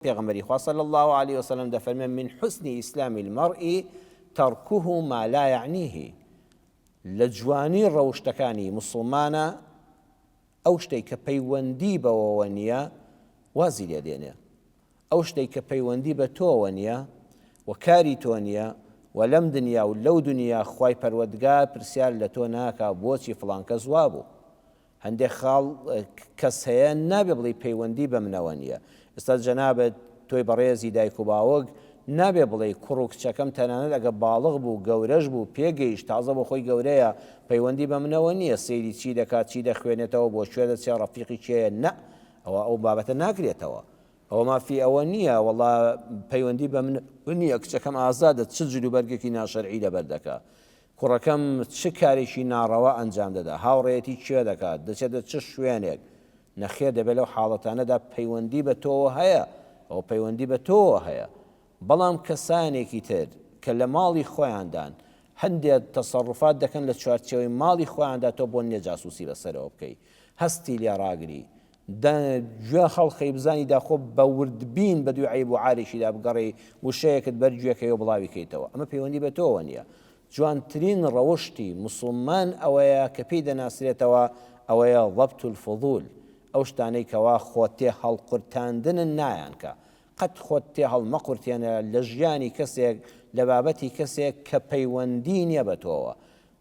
پیغمبری خوا صلی الله عليه وسلم دفرمي من حسن إسلام المرء تركه ما لا يعنيه لجواني روشتكاني مسلمانا ئەو شتەی کە پەیوەندی بەوەوە نییە وازی لێ دێنێ ئەو شتەی کە پەیوەندی بە تۆوە نییە و کاری تۆ نییە و لەم دنیا و لەو دنیا خوای پەروەردگار پرسیار لە تۆ ناکا بۆچی فڵان کەس وا بوو هەندێک خاڵ کەس هەیە نابێ بڵێ پەیوەندی بە منەوە نییە ئێستا جەنابەت تۆی بەڕێزی دایک و باوەک نابێ بڵێ کوڕ و کچەکەم تەنانەت ئەگە باڵغ بوو گەورەش بوو پێگەیشت تازە بۆ خۆی گەورەیە پەیوەندی بە منەوە نییە سەیری چی دەکات چی دەخوێنێتەوە بۆ کوێ دەچێ ڕەفیقی کێیە نە ئەو بابەتە ناکرێتەوە ئەوە مافی ئەوە نییە وەڵا پەیوەندی بە منەوە نییە کچەکەم ئازادە چ جلوبەرگێکی ناشەرعی لەبەر دەکا کوڕەکەم چ کارێکی ناڕەوا ئەنجام دەدا هاوڕێتی کوێ دەکات دەچێتە چ شوێنێک نەخێر دەبێت لەو حاڵەتانەدا پەیوەندی بە تۆوە هەیە ئەو پەیوەندی بە تۆوە هەیە بەڵام کەسانێکی تر کە لە ماڵی خۆیاندان هەندێک تەسەڕوفات دەکەن لە چوارچێوەی ماڵی خۆیاندا تۆ بۆ نییە جاسووسی بەسەرەوە بکەی هەستی لێ ڕاگری گوێ خەڵقی بزانی داخۆ بە وردبین بە دوی عیب و عارێکیدا بگەڕی وشەیەکت بەرگوێکەوە بڵاوی کەیتەوە ئەمە پەیوەندی بە تۆوە نییە جوانترین ڕەوشتی موسڵمان ئەوەیە کە پێی دەناسرێتەوە ئەوەیە ضەبط الفضول ئەو شتانەی کەوا خۆت تێ هەڵقورتاندنن نایانکە قەت خۆت تێ هەڵمەقورتێنە لە ژیانی کەسێک لە بابەتی کەسێک کە پەیوەندی نییە بە تۆوە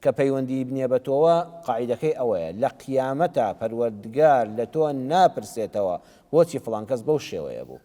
کە پەیوەندی بنیە بە تۆوە قاعیدەکەی ئەوەیە لە قیامەتە پەروەردگار لە تۆ ناپرسێتەوە بۆچی فڵان کەس بەو شێوەیە بوو